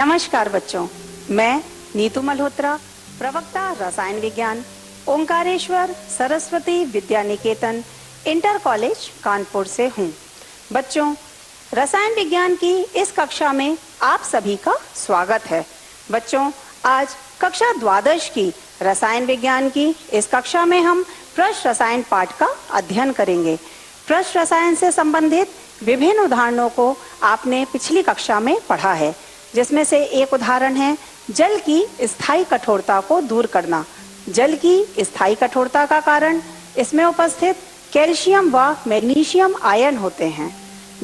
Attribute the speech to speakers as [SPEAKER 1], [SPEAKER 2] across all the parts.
[SPEAKER 1] नमस्कार बच्चों, मैं नीतू मल्होत्रा, प्रवक्ता रसायन विज्ञान, ओंकारेश्वर सरस्वती विद्या निकेतन इंटर कॉलेज कानपुर से हूँ। बच्चों, रसायन विज्ञान की इस कक्षा में आप सभी का स्वागत है। बच्चों, आज कक्षा द्वादश की रसायन विज्ञान की इस कक्षा में हम पृष्ठ रसायन पाठ का अध्ययन करेंगे। पृष्ठ रसायन से संबंधित विभिन्न उदाहरणों को आपने पिछली कक्षा में पढ़ा है, जिसमें से एक उदाहरण है जल की स्थायी कठोरता को दूर करना। जल की स्थायी कठोरता का कारण इसमें उपस्थित कैल्शियम व मैग्नीशियम आयन होते हैं।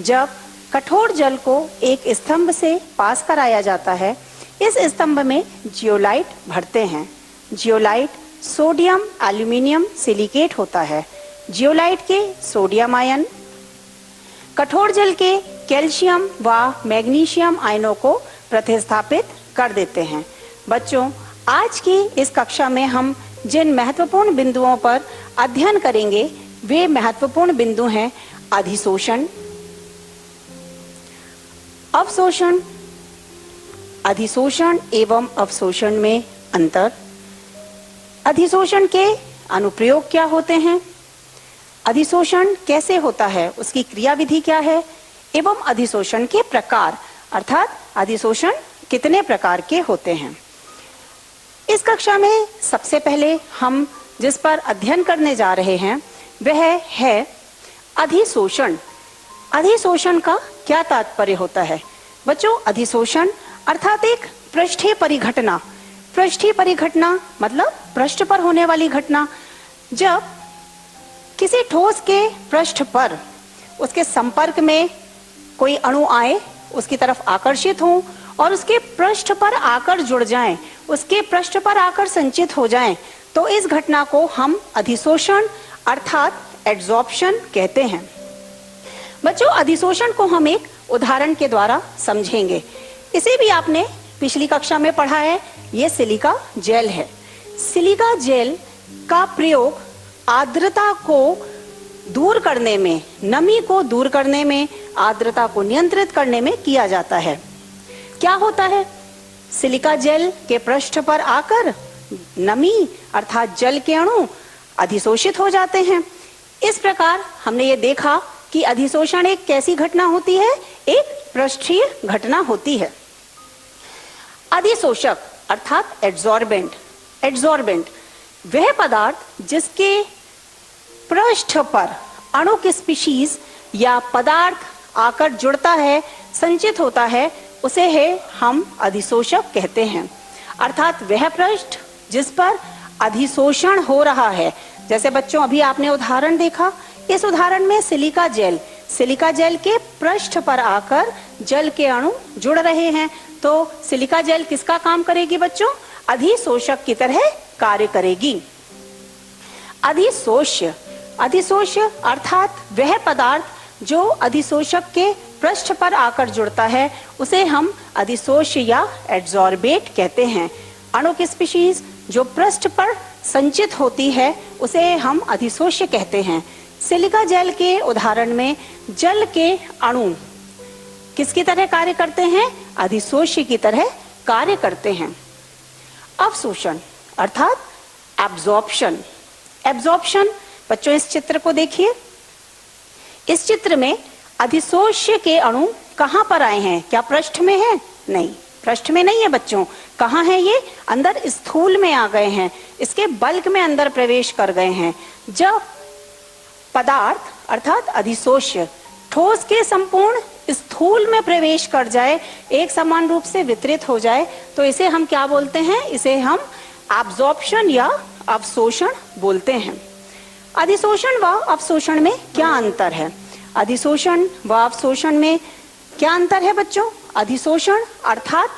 [SPEAKER 1] जब कठोर जल को एक स्तंभ से पास कराया जाता है, इस स्तंभ में जियोलाइट भरते हैं। जियोलाइट सोडियम एल्यूमिनियम सिलिकेट होता है। जियोलाइट के सोडियम आयन कठोर जल के कैल्शियम व मैग्नीशियम आयनों को प्रतिस्थापित कर देते हैं। बच्चों, आज की इस कक्षा में हम जिन महत्वपूर्ण बिंदुओं पर अध्ययन करेंगे वे महत्वपूर्ण बिंदु हैं अधिशोषण, अवशोषण, अधिशोषण एवं अवशोषण में अंतर, अधिशोषण के अनुप्रयोग क्या होते हैं, अधिशोषण कैसे होता है, उसकी क्रियाविधि क्या है, एवं अधिशोषण के प्रकार अर्थात अधिशोषण कितने प्रकार के होते हैं। इस कक्षा में सबसे पहले हम जिस पर अध्ययन करने जा रहे हैं वह है अधिशोषण। अधिशोषण का क्या तात्पर्य होता है? बच्चों, अधिशोषण अर्थात एक पृष्ठीय परिघटना। पृष्ठीय परिघटना मतलब पृष्ठ पर होने वाली घटना। जब किसी ठोस के पृष्ठ पर उसके संपर्क में कोई अणु आए, उसकी तरफ आकर्षित हों और उसके पृष्ठ पर आकर जुड़ जाएं, उसके पृष्ठ पर आकर संचित हो जाएं, तो इस घटना को हम अधिशोषण अर्थात एड्सॉर्प्शन कहते हैं। बच्चों, अधिशोषण को हम एक उदाहरण के द्वारा समझेंगे। इसे भी आपने पिछली कक्षा में पढ़ा है। ये सिलिका जेल है। सिलिका जेल का प्रयोग आर्द्रता को दूर करने में, नमी को दूर करने में, आर्द्रता को नियंत्रित करने में किया जाता है। क्या होता है? सिलिका जेल के पृष्ठ पर आकर नमी अर्थात जल के अणु अधिशोषित हो जाते हैं। इस प्रकार हमने ये देखा कि अधिशोषण एक कैसी घटना होती है? एक पृष्ठीय घटना होती है। अधिशोषक अर्थात एड्सॉर्बेंट। एड्सॉर्बेंट वह पदार्थ जिसके पृष्ठ पर अणु की स्पीशीज या पदार्थ आकर जुड़ता है, संचित होता है, उसे है हम अधिशोषक कहते हैं। अर्थात वह पृष्ठ जिस पर अधिशोषण हो रहा है। जैसे बच्चों अभी आपने उदाहरण देखा, इस उदाहरण में सिलिका जेल के पृष्ठ पर आकर जल के अणु जुड़ रहे हैं, तो सिलिका जेल किसका काम करेगी बच्चों? अधिशोषक की तरह कार्य करेगी। अधिशोष्य अर्थात वह पदार्थ जो अधिशोषक के पृष्ठ पर आकर जुड़ता है, उसे हम अधिशोष्य या एड्सॉर्बेट कहते हैं। अणु की स्पीशीज जो पृष्ठ पर संचित होती है उसे हम अधिशोष्य कहते हैं। सिलिका जेल के उदाहरण में जल के अणु किसकी तरह कार्य करते हैं? अधिशोष्य की तरह कार्य करते हैं। अवशोषण अर्थात एब्जॉर्प्शन। एब्जॉर्प्शन बच्चों इस चित्र को देखिए। इस चित्र में अधिशोष्य के अणु कहां पर आए हैं? क्या पृष्ठ में है? नहीं, पृष्ठ में नहीं है बच्चों। कहां है ये? अंदर स्थूल में आ गए हैं, इसके बल्क में अंदर प्रवेश कर गए हैं। जब पदार्थ अर्थात अधिशोष्य ठोस के संपूर्ण स्थूल में प्रवेश कर जाए, एक समान रूप से वितरित हो जाए, तो इसे हम क्या बोलते हैं? इसे हम एब्जॉर्प्शन या अवशोषण बोलते हैं। अधिशोषण व अवशोषण में क्या अंतर है? अधिशोषण व अवशोषण में क्या अंतर है बच्चों? अधिशोषण अर्थात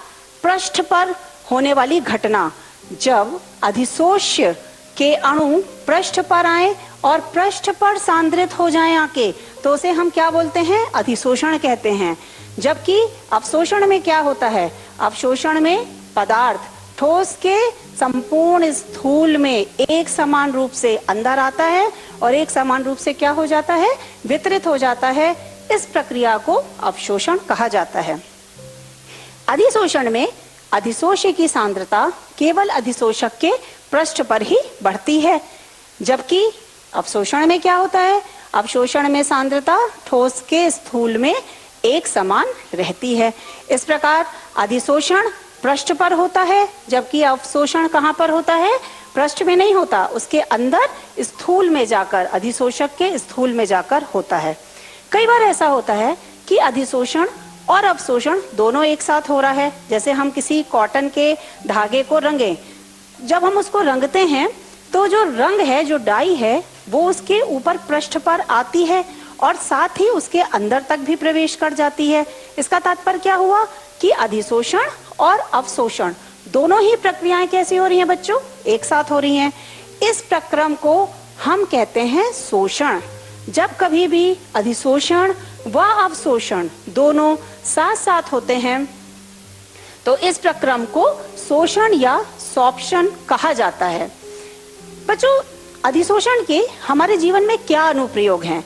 [SPEAKER 1] पृष्ठ पर होने वाली घटना। जब अधिशोष्य के अणु पृष्ठ पर आए और पृष्ठ पर सांद्रित हो जाएं आके, तो उसे हम क्या बोलते हैं? अधिशोषण कहते हैं। जबकि अवशोषण में क्या होता है? अवशोषण में पदार्थ ठोस के संपूर्ण स्थूल में एक समान रूप से अंदर आता है और एक समान रूप से क्या हो जाता है? वितरित हो जाता है। इस प्रक्रिया को अवशोषण कहा जाता है। अधिशोषण में अधिशोष्य की सांद्रता केवल अधिशोषक के पृष्ठ पर ही बढ़ती है, जबकि अवशोषण में क्या होता है? अवशोषण में सांद्रता ठोस के स्थूल में एक समान रहती है। इस प्रकार अधिशोषण पृष्ठ पर होता है, जबकि अवशोषण कहाँ पर होता है? पृष्ठ में नहीं होता, उसके अंदर स्थूल में जाकर, अधिशोषक के स्थूल में जाकर होता है। कई बार ऐसा होता है कि अधिशोषण और अवशोषण दोनों एक साथ हो रहा है। जैसे हम किसी कॉटन के धागे को रंगें, जब हम उसको रंगते हैं तो जो रंग है, जो डाई है, वो उसके ऊपर पृष्ठ पर आती है और साथ ही उसके अंदर तक भी प्रवेश कर जाती है। इसका तात्पर्य क्या हुआ कि अधिशोषण और अवशोषण दोनों ही प्रक्रियाएं कैसी हो रही हैं बच्चों? एक साथ हो रही हैं। इस प्रक्रम को हम कहते हैं शोषण। जब कभी भी अधिशोषण व अवशोषण दोनों साथ साथ होते हैं तो इस प्रक्रम को शोषण या सॉर्प्शन कहा जाता है। बच्चों, अधिशोषण के हमारे जीवन में क्या अनुप्रयोग हैं?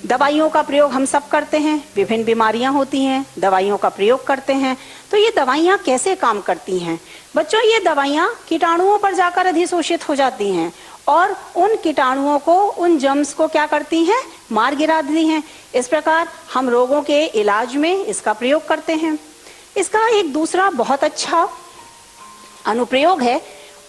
[SPEAKER 1] दवाइयों का प्रयोग हम सब करते हैं, विभिन्न बीमारियां होती हैं, दवाइयों का प्रयोग करते हैं। तो ये दवाइयां कैसे काम करती हैं? बच्चों, ये दवाइयां कीटाणुओं पर जाकर अधिशोषित हो जाती हैं और उन कीटाणुओं को, उन जर्म्स को क्या करती हैं? मार गिरा देती हैं। इस प्रकार हम रोगों के इलाज में इसका प्रयोग करते हैं। इसका एक दूसरा बहुत अच्छा अनुप्रयोग है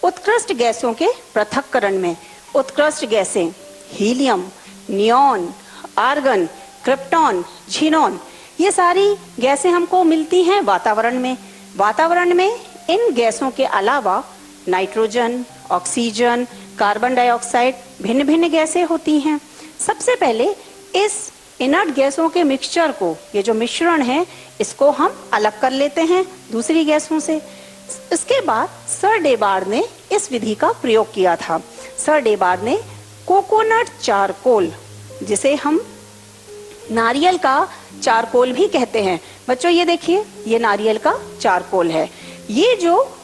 [SPEAKER 1] उत्कृष्ट गैसों के पृथक्करण में। उत्कृष्ट गैसें हीलियम, नियॉन, आर्गन, क्रिप्टॉन, झीनॉन, ये सारी गैसें हमको मिलती हैं वातावरण में। वातावरण में इन गैसों के अलावा नाइट्रोजन, ऑक्सीजन, कार्बन डाइऑक्साइड, भिन्न भिन्न गैसें होती हैं। सबसे पहले इस इनर्ट गैसों के मिक्सचर को, ये जो मिश्रण है, इसको हम अलग कर लेते हैं दूसरी गैसों से। इसके बाद सर डेबार्ड ने इस विधि का प्रयोग किया था। सर डेबार्ड ने कोकोनट चारकोल, जिसे हम नारियल का चारकोल भी कहते हैं। बच्चों, ये देखिए, ये नारियल का चारकोल है। ये जो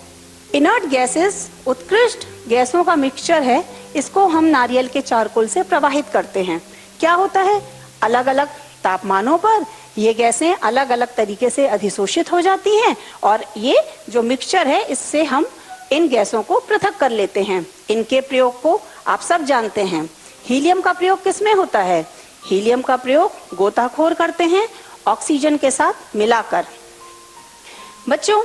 [SPEAKER 1] इनर्ट गैसेस, उत्कृष्ट गैसों का मिक्सचर है, इसको हम नारियल के चारकोल से प्रवाहित करते हैं। क्या होता है? अलग अलग तापमानों पर ये गैसें अलग अलग तरीके से अधिशोषित हो जाती हैं और ये जो मिक्सचर है, इससे हम इन गैसों को पृथक कर लेते हैं। इनके प्रयोग को आप सब जानते हैं। हीलियम का प्रयोग किसमें होता है? हीलियम का प्रयोग गोताखोर करते हैं ऑक्सीजन के साथ मिलाकर। बच्चों,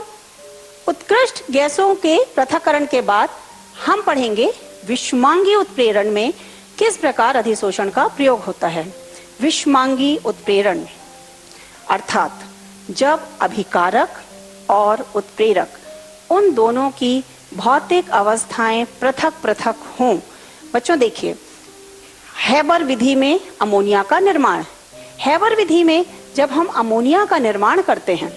[SPEAKER 1] उत्कृष्ट गैसों के पृथक्करण के बाद हम पढ़ेंगे विषमांगी उत्प्रेरण में किस प्रकार अधिशोषण का प्रयोग होता है। विषमांगी उत्प्रेरण अर्थात जब अभिकारक और उत्प्रेरक उन दोनों की भौतिक अवस्थाएं पृथक पृथक हों। बच्चों देखिए, हैबर विधि में अमोनिया का निर्माण। हैबर विधि में जब हम अमोनिया का निर्माण करते हैं,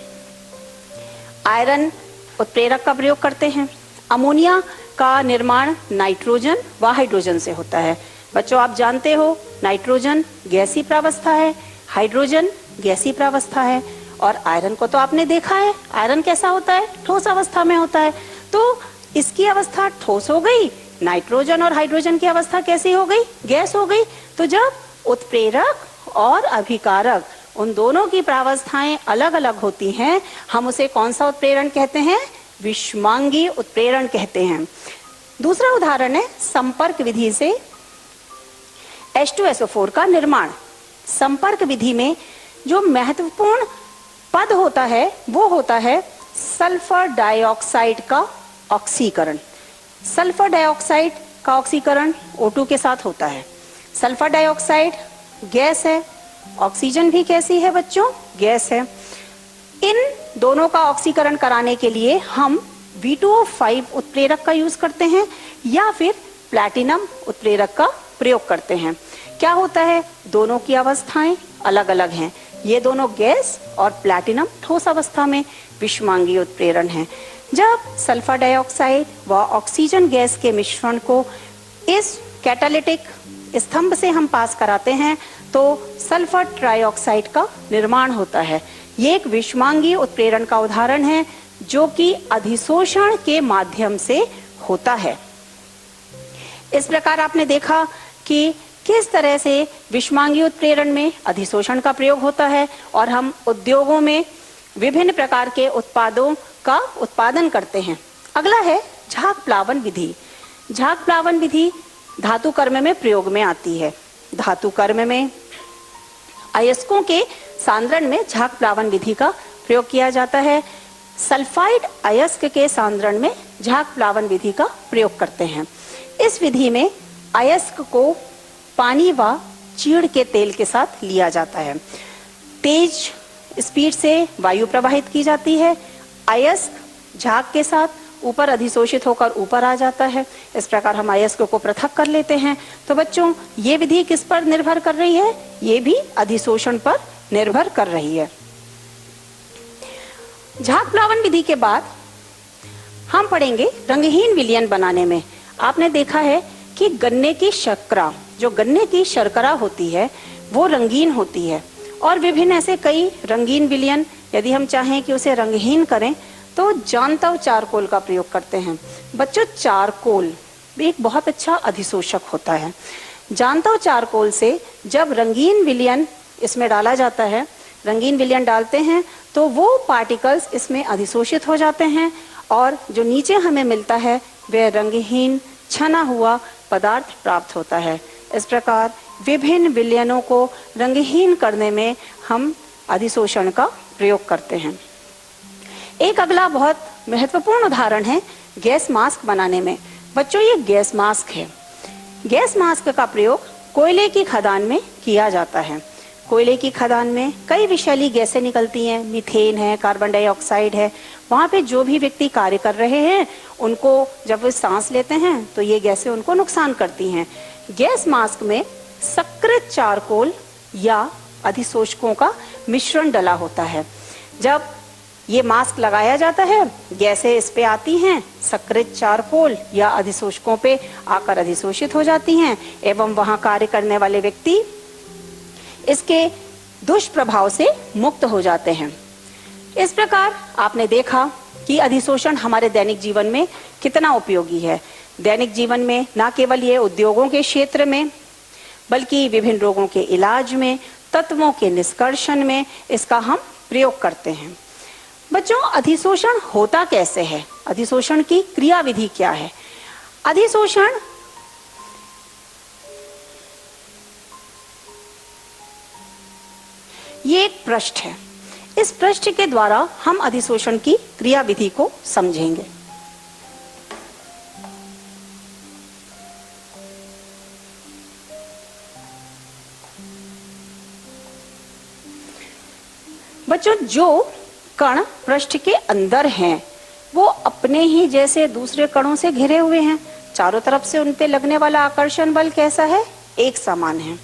[SPEAKER 1] आयरन उत्प्रेरक का प्रयोग करते हैं। अमोनिया का निर्माण नाइट्रोजन व हाइड्रोजन से होता है। बच्चों, आप जानते हो नाइट्रोजन गैसीय प्रावस्था है, हाइड्रोजन गैसीय प्रावस्था है, और आयरन को तो आपने देखा है, आयरन कैसा होता है? ठोस अवस्था में होता है। तो इसकी अवस्था ठोस हो गई, नाइट्रोजन और हाइड्रोजन की अवस्था कैसी हो गई? गैस हो गई। तो जब उत्प्रेरक और अभिकारक उन दोनों की प्रावस्थाएं अलग अलग होती हैं, हम उसे कौन सा उत्प्रेरण कहते हैं? विषमांगी उत्प्रेरण कहते हैं। दूसरा उदाहरण है संपर्क विधि से H2SO4 का निर्माण। संपर्क विधि में जो महत्वपूर्ण पद होता है वो होता है सल्फर डाइऑक्साइड का ऑक्सीकरण। सल्फर डाइऑक्साइड का ऑक्सीकरण O2 के साथ होता है। सल्फर डाइऑक्साइड गैस है, ऑक्सीजन भी कैसी है बच्चों? गैस है। इन दोनों का ऑक्सीकरण कराने के लिए हम V2O5 उत्प्रेरक का यूज करते हैं या फिर प्लैटिनम उत्प्रेरक का प्रयोग करते हैं। क्या होता है? दोनों की अवस्थाएं अलग अलग हैं। ये दोनों गैस और प्लैटिनम ठोस अवस्था में विषमांगी उत्प्रेरण है। जब सल्फर डाइऑक्साइड व ऑक्सीजन गैस के मिश्रण को इस कैटालिटिक स्तंभ से हम पास कराते हैं तो सल्फर ट्राइऑक्साइड का निर्माण होता है। ये एक विषमांगी उत्प्रेरण का उदाहरण है जो कि अधिशोषण के माध्यम से होता है। इस प्रकार आपने देखा कि किस तरह से विषमांगी उत्प्रेरण में अधिशोषण का प्रयोग होता है और हम उद्योगों में विभिन्न प्रकार के उत्पादों का उत्पादन करते हैं। अगला है झाग प्लावन विधि। झाग प्लावन विधि धातु कर्म में प्रयोग में आती है। धातु कर्म में अयस्कों के सांद्रण में झाग प्लावन विधि का प्रयोग किया जाता है। सल्फाइड अयस्क के सांद्रण में झाग प्लावन विधि का प्रयोग करते हैं। इस विधि में अयस्क को पानी व चीड़ के तेल के साथ लिया जाता है। तेज स्पीड से वायु प्रवाहित की जाती है। अयस्क झाग के साथ ऊपर अधिशोषित होकर ऊपर आ जाता है। इस प्रकार हम अयस्क को पृथक कर लेते हैं। तो बच्चों, ये विधि किस पर निर्भर कर रही है? ये भी अधिशोषण पर निर्भर कर रही है। झाग प्लावन विधि के बाद हम पढ़ेंगे रंगहीन विलयन बनाने में। आपने देखा है कि गन्ने की शर्करा, जो गन्ने की शर्करा होती है, वो रंगीन होती है और विभिन्न ऐसे कई रंगीन विलयन, यदि हम चाहें कि उसे रंगहीन करें तो जानतव चारकोल का प्रयोग करते हैं। बच्चों, चारकोल भी एक बहुत अच्छा अधिशोषक होता है। जानतव चारकोल से जब रंगीन विलयन इसमें डाला जाता है, रंगीन विलयन डालते हैं तो वो पार्टिकल्स इसमें अधिशोषित हो जाते हैं और जो नीचे हमें मिलता है वह रंगहीन छना हुआ पदार्थ प्राप्त होता है। इस प्रकार विभिन्न विलयनों को रंगहीन करने में हम अधिशोषण का प्रयोग करते हैं। एक अगला बहुत महत्वपूर्ण उदाहरण है गैस मास्क बनाने में। बच्चों, ये गैस मास्क है। गैस मास्क का प्रयोग कोयले की खदान में किया जाता है। कोयले की खदान में कई विषैली गैसें निकलती हैं, मीथेन है, कार्बन डाइऑक्साइड है। वहाँ पे जो भी व्यक्ति कार्य कर रहे हैं, उनको जब वो सांस लेते हैं तो ये गैसें उनको नुकसान करती हैं। गैस मास्क में सकृत चारकोल या अधिशोषकों का मिश्रण डला होता है। जब ये मास्क लगाया जाता है, गैसें इस पे आती हैं, सकृत चारकोल या अधिशोषकों पे आकर अधिशोषित हो जाती हैं एवं वहाँ कार्य करने वाले व्यक्ति इसके दुष्प्रभाव से मुक्त हो जाते हैं। इस प्रकार आपने देखा कि अधिशोषण हमारे दैनिक जीवन में कितना उपयोगी है। दैनिक जीवन में न केवल ये उद्योगों के क्षेत्र में, बल्कि विभिन्न रोगों के इलाज में, तत्वों के निष्कर्षण में इसका हम प्रयोग करते हैं। बच्चों, अधिशोषण होता कैसे है? अधिशोषण की क्रियाविधि क्या है? अधिशोषण ये एक पृष्ठ है। इस पृष्ठ के द्वारा हम अधिशोषण की क्रियाविधि को समझेंगे। बच्चों, जो कण पृष्ठ के अंदर हैं, वो अपने ही जैसे दूसरे कणों से घिरे हुए हैं। चारों तरफ से उन पे लगने वाला आकर्षण बल कैसा है? एक समान है।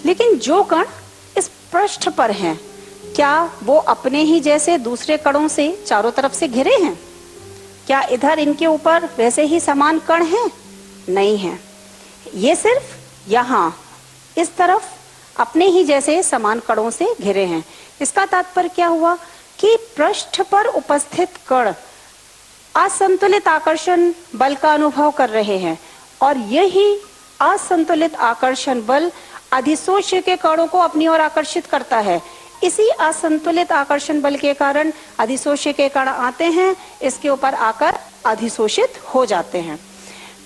[SPEAKER 1] लेकिन जो कण इस पृष्ठ पर हैं, क्या वो अपने ही जैसे दूसरे कणों से चारों तरफ से घिरे हैं? क्या इधर इनके ऊपर वैसे ही समान कण हैं? नहीं है। ये सिर्फ यहाँ इस तरफ अपने ही जैसे समान कणों से घिरे हैं। इसका तात्पर्य क्या हुआ कि पृष्ठ पर उपस्थित कण असंतुलित आकर्षण बल का अनुभव कर रहे हैं और यही असंतुलित आकर्षण बल अधिशोष्य के कणों को अपनी ओर आकर्षित करता है। इसी असंतुलित आकर्षण बल के कारण अधिशोष्य के कण आते हैं, इसके ऊपर आकर अधिशोषित हो जाते हैं।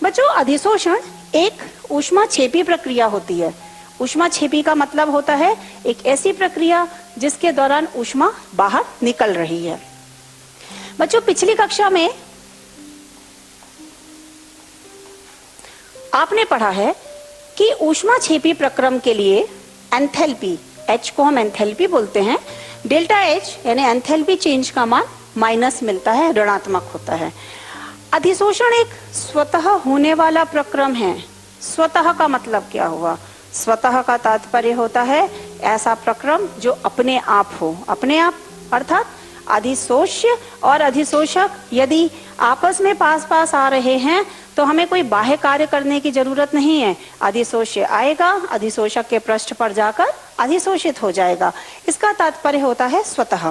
[SPEAKER 1] बच्चों, अधिशोषण एक ऊष्माक्षेपी प्रक्रिया होती है। ऊष्माक्षेपी का मतलब होता है एक ऐसी प्रक्रिया जिसके दौरान ऊष्मा बाहर निकल रही है। बच्चों, पिछली कक्षा में आपने पढ़ा है कि ऊष्माक्षेपी प्रक्रम के लिए एंथैल्पी, H को हम एंथैल्पी बोलते हैं, डेल्टा H यानी एंथैल्पी चेंज का मान माइनस मिलता है, ऋणात्मक होता है। अधिशोषण एक स्वतः होने वाला प्रक्रम है। स्वतः का मतलब क्या हुआ? स्वतः का तात्पर्य होता है ऐसा प्रक्रम जो अपने आप हो। अपने आप अर्थात अधिशोष्य और अधिशोषक यदि आपस में पास पास आ रहे हैं तो हमें कोई बाह्य कार्य करने की जरूरत नहीं है। अधिशोष्य आएगा, अधिशोषक के पृष्ठ पर जाकर अधिशोषित हो जाएगा। इसका तात्पर्य होता है स्वतः।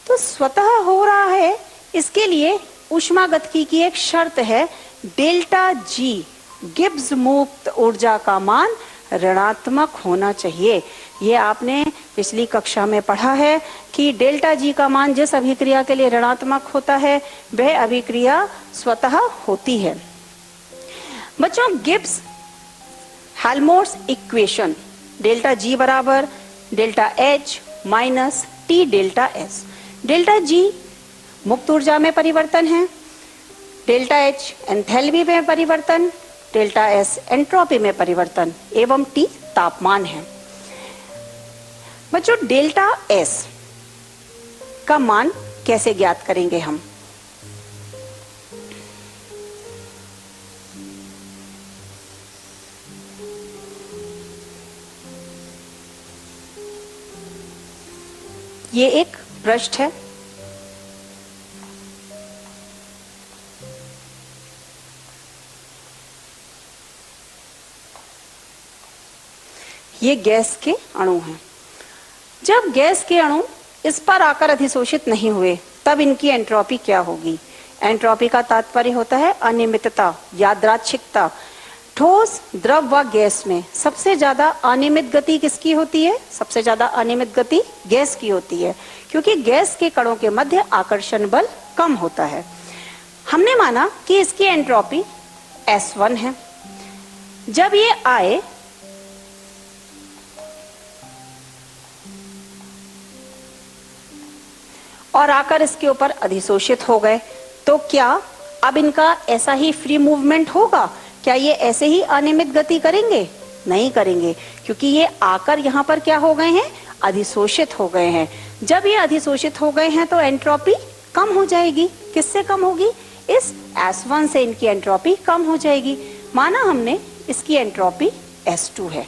[SPEAKER 1] तो स्वतः हो रहा है, इसके लिए ऊष्मागतिकी की एक शर्त है डेल्टा जी गिब्स मुक्त ऊर्जा का मान ऋणात्मक होना चाहिए। ये आपने पिछली कक्षा में पढ़ा है कि डेल्टा जी का मान जिस अभिक्रिया के लिए ऋणात्मक होता है वह अभिक्रिया स्वतः होती है। बच्चों, Gibbs Helmholtz equation delta G बराबर delta H minus T delta S. Delta G मुक्त ऊर्जा में परिवर्तन है, डेल्टा एच एंथैल्पी में परिवर्तन, डेल्टा एस एंट्रोपी में परिवर्तन एवं टी तापमान है। बच्चों, डेल्टा एस का मान कैसे ज्ञात करेंगे हम? ये एक पृष्ठ है, ये गैस के अणु हैं। जब गैस के अणु इस पर आकर अधिशोषित नहीं हुए तब इनकी एंट्रोपी क्या होगी? एंट्रोपी का तात्पर्य होता है अनियमितता, यादृच्छिकता। ठोस, द्रव व गैस में सबसे ज्यादा अनियमित गति किसकी होती है? सबसे ज्यादा अनियमित गति गैस की होती है, क्योंकि गैस के कणों के मध्य आकर्षण बल कम होता है। हमने माना कि इसकी एंट्रोपी S1 है। जब ये आए और आकर इसके ऊपर अधिशोषित हो गए तो क्या अब इनका ऐसा ही फ्री मूवमेंट होगा? क्या ये ऐसे ही अनियमित गति करेंगे? नहीं करेंगे, क्योंकि ये आकर यहाँ पर क्या हो गए हैं? अधिशोषित हो गए हैं। जब ये अधिशोषित हो गए हैं तो एंट्रोपी कम हो जाएगी। किससे कम होगी? इस S1 से इनकी एंट्रोपी कम हो जाएगी। माना हमने इसकी एंट्रोपी S2 है,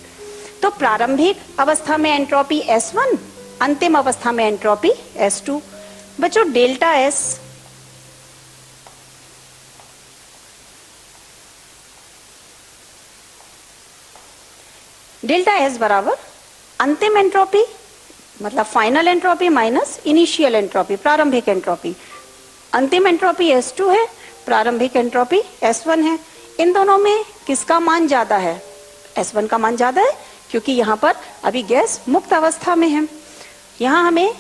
[SPEAKER 1] तो प्रारंभिक अवस्था में एंट्रोपी S1, अंतिम अवस्था में एंट्रोपी S2। बच्चों, डेल्टा एस बराबर अंतिम एंट्रोपी मतलब final entropy minus initial entropy, प्रारंभिक एंट्रोपी। अंतिम एंट्रोपी S2 है, प्रारंभिक एंट्रोपी S1 है। इन दोनों में किसका मान ज्यादा है? S1 का मान ज्यादा है, क्योंकि यहाँ पर अभी गैस मुक्त अवस्था में है। यहाँ हमें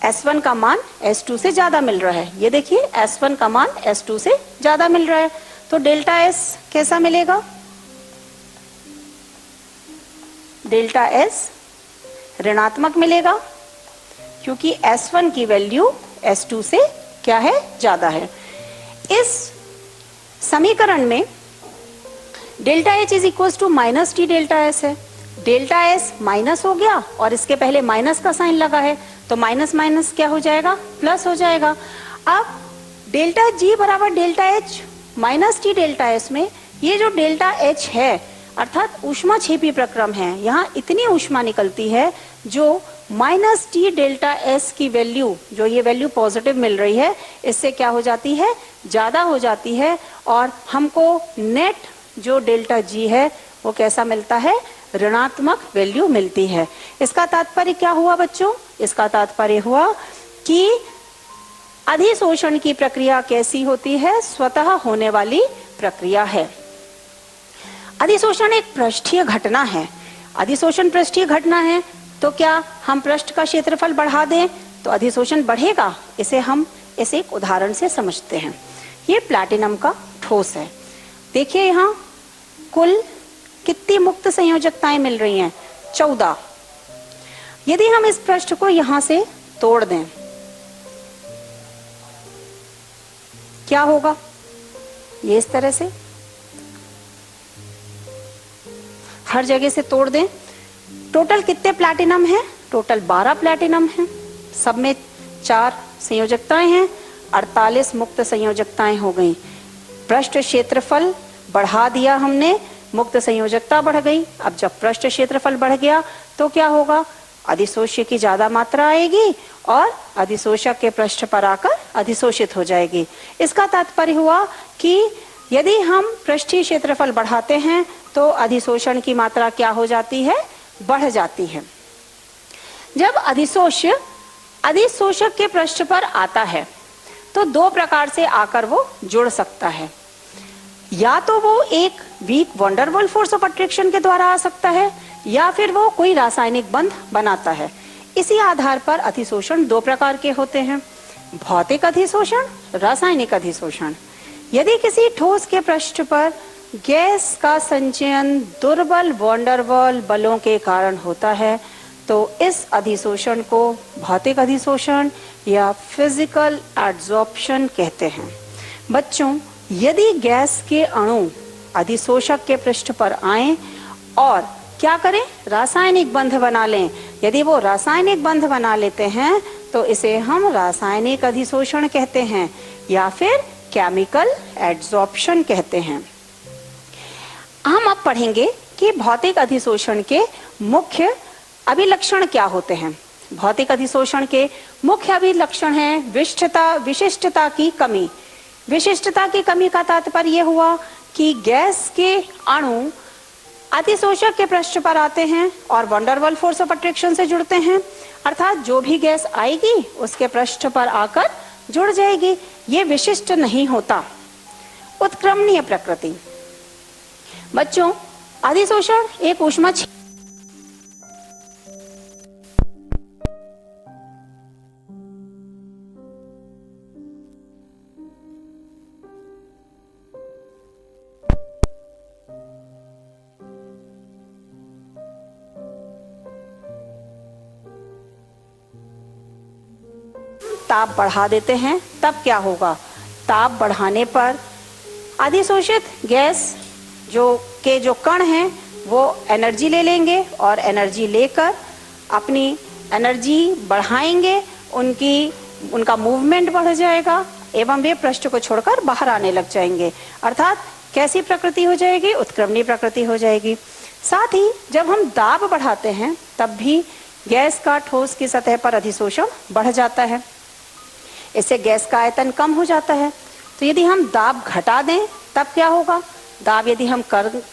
[SPEAKER 1] S1 का मान S2 से ज्यादा मिल रहा है। ये देखिए, S1 का मान S2 से ज्यादा मिल रहा है, तो डेल्टा S कैसा मिलेगा? डेल्टा S ऋणात्मक मिलेगा, क्योंकि S1 की वैल्यू S2 से क्या है? ज्यादा है। इस समीकरण में delta H is equal to minus T delta S है। डेल्टा एस माइनस हो गया और इसके पहले माइनस का साइन लगा है, तो माइनस माइनस क्या हो जाएगा? प्लस हो जाएगा। अब डेल्टा जी बराबर delta H minus T delta S में ये जो डेल्टा एच है अर्थात ऊष्मा छेपी प्रक्रम है, यहाँ इतनी ऊष्मा निकलती है जो माइनस टी डेल्टा एस की वैल्यू, जो ये वैल्यू पॉजिटिव मिल रही है, इससे क्या हो जाती है? ज्यादा हो जाती है। और हमको नेट जो डेल्टा जी है वो कैसा मिलता है? ऋणात्मक वैल्यू मिलती है। इसका तात्पर्य क्या हुआ बच्चों? इसका तात्पर्य हुआ कि अधिशोषण की प्रक्रिया कैसी होती है? स्वतः होने वाली प्रक्रिया है। अधिशोषण एक पृष्ठीय घटना है। अधिशोषण पृष्ठीय घटना है तो क्या हम पृष्ठ का क्षेत्रफल बढ़ा दें तो अधिशोषण बढ़ेगा? इसे हम इस एक उदाहरण से समझते हैं। ये प्लैटिनम का ठोस है। देखिए यहाँ कुल कितनी मुक्त संयोजकताएं मिल रही हैं? 14। यदि हम इस पृष्ठ को यहां से तोड़ दें क्या होगा? ये इस तरह से हर जगह से तोड़ दें। टोटल कितने प्लैटिनम हैं? टोटल 12 प्लैटिनम हैं। सब में 4 संयोजकताएं हैं, 48 मुक्त संयोजकताएं हो गई। पृष्ठ क्षेत्रफल बढ़ा दिया हमने, मुक्त संयोजकता बढ़ गई। अब जब पृष्ठ क्षेत्रफल बढ़ गया तो क्या होगा? अधिशोष्य की ज्यादा मात्रा आएगी और अधिशोषक के पृष्ठ पर आकर अधिशोषित हो जाएगी। इसका तात्पर्य हुआ कि यदि हम पृष्ठीय क्षेत्रफल बढ़ाते हैं तो अधिशोषण की मात्रा क्या हो जाती है? बढ़ जाती है। जब अधिशोष्य अधिशोषक के पृष्ठ पर आता है तो दो प्रकार से आकर वो जुड़ सकता है। या तो वो एक weak van der Waals force of attraction के द्वारा आ सकता है, या फिर वो कोई रासायनिक बंध बनाता है। इसी आधार पर अधिशोषण दो प्रकार के होते हैं, भौतिक अधिशोषण, रासायनिक अधिशोषण। यदि किसी ठोस के पृष्ठ पर गैस का संचयन दुर्बल वंडरवॉल बलों के कारण होता है तो इस अधिशोषण को भौतिक अधिशोषण या फिजिकल एड्सॉर्प्शन कहते हैं। बच्चों, यदि गैस के अणु अधिशोषक के पृष्ठ पर आएं और क्या करें, रासायनिक बंध बना लें, यदि वो रासायनिक बंध बना लेते हैं तो इसे हम रासायनिक अधिशोषण कहते हैं या फिर केमिकल एड्सॉर्प्शन कहते हैं। हम अब पढ़ेंगे कि भौतिक अधिशोषण के मुख्य अभिलक्षण क्या होते हैं। भौतिक अधिशोषण के मुख्य अभिलक्षण हैं विशिष्टता की कमी। विशिष्टता की कमी का तात्पर्य हुआ कि गैस के अणु अधिशोषक के पृष्ठ पर आते हैं और वंडरवॉल फोर्स ऑफ अट्रैक्शन से जुड़ते हैं, अर्थात जो भी गैस आएगी उसके पृष्ठ पर आकर जुड़ जाएगी। ये विशिष्ट नहीं होता। उत्क्रमणीय प्रकृति। बच्चों, अधिशोषण एक ऊष्मा ताप बढ़ा देते हैं, तब क्या होगा, ताप बढ़ाने पर अधिशोषित गैस जो कण हैं वो एनर्जी ले लेंगे और एनर्जी लेकर अपनी एनर्जी बढ़ाएंगे, उनका मूवमेंट बढ़ जाएगा एवं वे पृष्ठ को छोड़कर बाहर आने लग जाएंगे। अर्थात कैसी प्रकृति हो जाएगी, उत्क्रमणीय प्रकृति हो जाएगी। साथ ही जब हम दाब बढ़ाते हैं तब भी गैस का ठोस की सतह पर अधिशोषण बढ़ जाता है, इससे गैस का आयतन कम हो जाता है। तो यदि हम दाब घटा दें तब क्या होगा, दाब यदि हम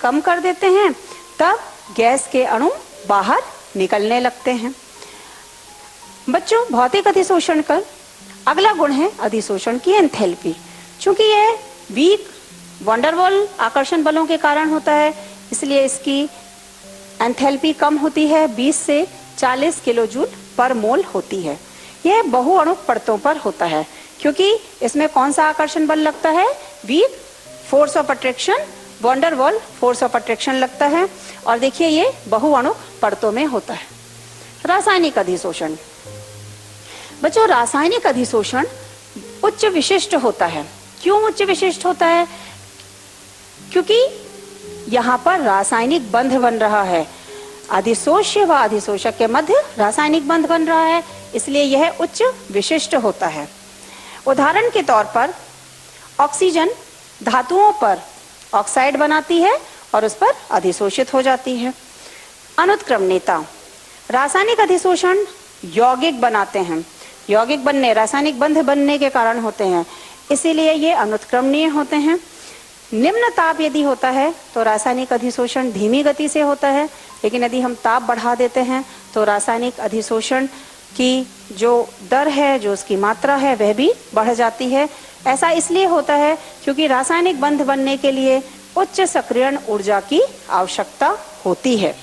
[SPEAKER 1] कम कर देते हैं तब गैस के अणु बाहर निकलने लगते हैं। बच्चों, भौतिक अधिशोषण का अगला गुण है अधिशोषण की एंथैल्पी। चूंकि यह वीक वंडरवॉल आकर्षण बलों के कारण होता है, इसलिए इसकी एंथैल्पी कम होती है, 20 से 40 किलोजूल पर मोल होती है। यह बहुअणुक परतों पर होता है क्योंकि इसमें कौन सा आकर्षण बल लगता है, weak force of attraction, van der Waals force of attraction लगता है। और देखिए ये बहुअणुक परतों में होता है। रासायनिक अधिशोषण। बच्चों, रासायनिक अधिशोषण उच्च विशिष्ट होता है। क्यों उच्च विशिष्ट होता है, क्योंकि यहाँ पर रासायनिक बंध बन रहा है, अधिशोष्य व अधिशोषक के मध्य रासायनिक बंध बन रहा है, इसलिए यह उच्च विशिष्ट होता है। उदाहरण के तौर पर ऑक्सीजन धातुओं पर ऑक्साइड बनाती है और उस पर अधिशोषित हो जाती है। अनुत्क्रमणीयता। रासायनिक अधिशोषण यौगिक बनाते हैं, यौगिक बनने, रासायनिक बंध बनने के कारण होते हैं, इसीलिए ये अनुत्क्रमणीय होते हैं। निम्न ताप यदि होता है तो रासायनिक अधिशोषण धीमी गति से होता है, लेकिन यदि हम ताप बढ़ा देते हैं तो रासायनिक अधिशोषण की जो दर है, जो उसकी मात्रा है, वह भी बढ़ जाती है। ऐसा इसलिए होता है क्योंकि रासायनिक बंध बनने के लिए उच्च सक्रियण ऊर्जा की आवश्यकता होती है।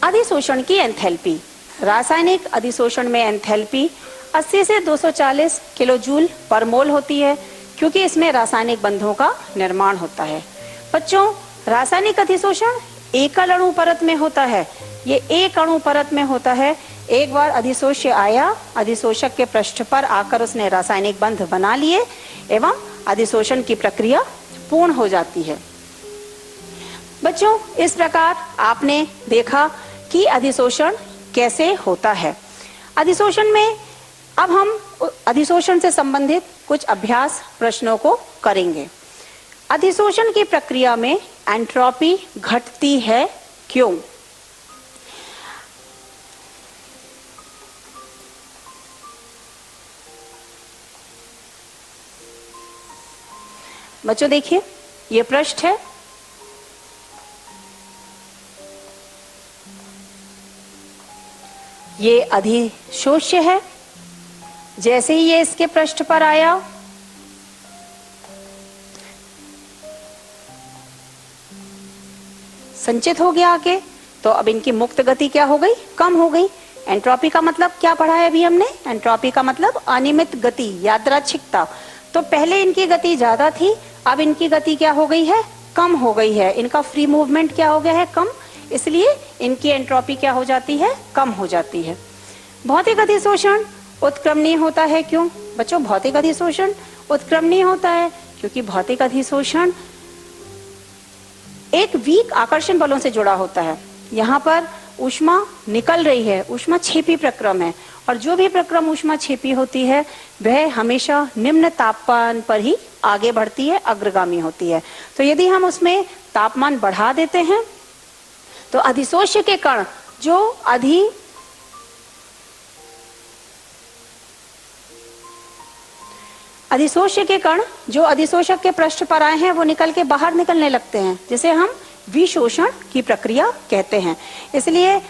[SPEAKER 1] अधिशोषण की एंथैल्पी। रासायनिक अधिशोषण में एंथैल्पी 80 से 240 किलोजूल पर मोल होती है क्योंकि इसमें रासायनिक बंधों का निर्माण होता है। बच्चों, रासायनिक अधिशोषण एकल अणु परत में होता है। ये एक अणु परत में होता है। एक बार अधिशोष्य आया, अधिशोषक के पृष्ठ पर आकर उसने रासायनिक बंध बना लिए एवं अधिशोषण की प्रक्रिया पूर्ण हो जाती है। बच्चों, इस प्रकार आपने देखा कि अधिशोषण कैसे होता है। अधिशोषण में अब हम अधिशोषण से संबंधित कुछ अभ्यास प्रश्नों को करेंगे। अधिशोषण की प्रक्रिया में एंट्रोपी घटती है क्यों? बच्चों देखिए, ये पृष्ठ है, ये अधिशोष्य है, जैसे ही ये इसके पृष्ठ पर आया, संचित हो गया आगे, तो अब इनकी मुक्त गति क्या हो गई? कम हो गई। एंट्रोपी का मतलब क्या पढ़ा है अभी हमने? एंट्रोपी का मतलब अनियमित गति, यादृच्छिकता। तो पहले इनकी गति ज्यादा थी, अब इनकी गति क्या हो गई है? कम हो गई है। इनका फ्री मूवमेंट क्या हो गया है? कम। इसलिए इनकी एंट्रोपी क्या हो जाती है? कम हो जाती है। भौतिक अधिशोषण उत्क्रमणीय होता है। क्यों बच्चों भौतिक अधिशोषण उत्क्रमणीय होता है? क्योंकि भौतिक अधिशोषण एक वीक आकर्षण बलों से जुड़ा होता है। यहाँ पर ऊष्मा निकल रही है, ऊष्मा छेपी प्रक्रम है, और जो भी प्रक्रम ऊष्मा छेपी होती है वह हमेशा निम्न तापमान पर ही आगे बढ़ती है, अग्रगामी होती है। तो यदि हम उसमें तापमान बढ़ा देते हैं तो अधिशोष्य के कण जो अधिशोष्य के कण जो अधिशोषक के पृष्ठ पर आए हैं वो निकल के बाहर निकलने लगते हैं, जिसे हम विशोषण की प्रक्रिया कहते हैं। इसलिए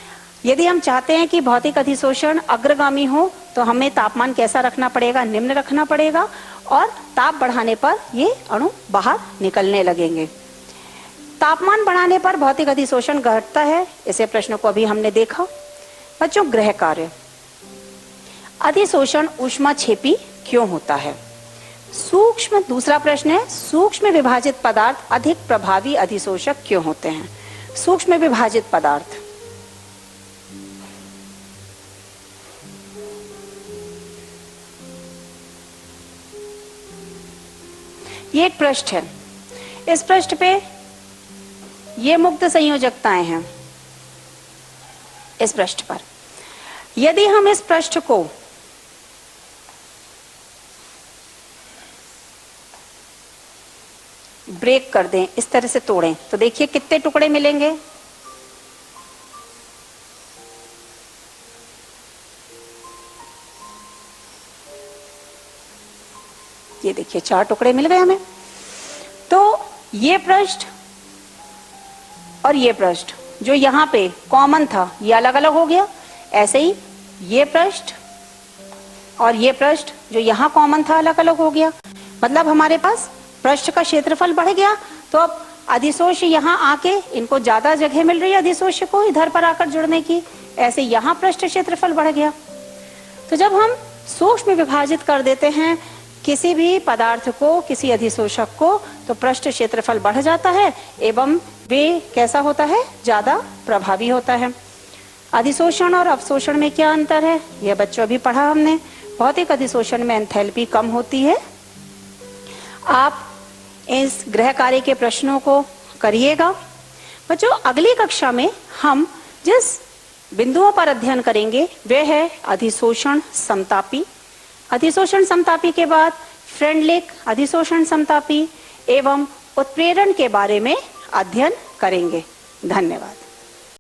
[SPEAKER 1] यदि हम चाहते हैं कि भौतिक अधिशोषण अग्रगामी हो तो हमें तापमान कैसा रखना पड़ेगा? निम्न रखना पड़ेगा, और ताप बढ़ाने पर ये अणु बाहर निकलने लगेंगे। तापमान बढ़ाने पर भौतिक अधिशोषण घटता है। इसे प्रश्न को अभी हमने देखा। बच्चों गृह कार्य, अधिशोषण ऊष्मा छेपी क्यों होता है? सूक्ष्म, दूसरा प्रश्न है, सूक्ष्म विभाजित पदार्थ अधिक प्रभावी अधिशोषक क्यों होते हैं? सूक्ष्म विभाजित पदार्थ, ये एक पृष्ठ है। इस पृष्ठ पे ये मुक्त संयोजकताएं हैं। इस पृष्ठ पर यदि हम इस पृष्ठ को ब्रेक कर दें, इस तरह से तोड़ें, तो देखिए कितने टुकड़े मिलेंगे। ये देखिए 4 टुकड़े मिल गए हमें। तो ये पृष्ठ और ये पृष्ठ जो यहाँ पे कॉमन था ये अलग अलग हो गया। ऐसे ही ये पृष्ठ और ये पृष्ठ जो यहाँ कॉमन था अलग अलग हो गया। मतलब हमारे पास पृष्ठ का क्षेत्रफल बढ़ गया। तो अब अधिशोष्य यहाँ आके इनको ज्यादा जगह मिल रही है अधिशोष्य को इधर पर आकर जुड़ने की। ऐसे यहाँ पृष्ठ क्षेत्रफल बढ़ गया। तो जब हम सूक्ष्म विभाजित कर देते हैं किसी भी पदार्थ को, किसी अधिशोषक को, तो पृष्ठ क्षेत्रफल बढ़ जाता है एवं वे कैसा होता है? ज्यादा प्रभावी होता है। अधिशोषण और अवशोषण में क्या अंतर है? यह बच्चों अभी पढ़ा हमने। भौतिक अधिशोषण में एंथैल्पी कम होती है। आप इस गृह कार्य के प्रश्नों को करिएगा। बच्चों अगली कक्षा में हम जिस बिंदुओं पर अध्ययन करेंगे वे है अधिशोषण समतापी। अधिशोषण समतापी के बाद फ्रेंडलिक अधिशोषण समतापी एवं उत्प्रेरण के बारे में अध्ययन करेंगे। धन्यवाद।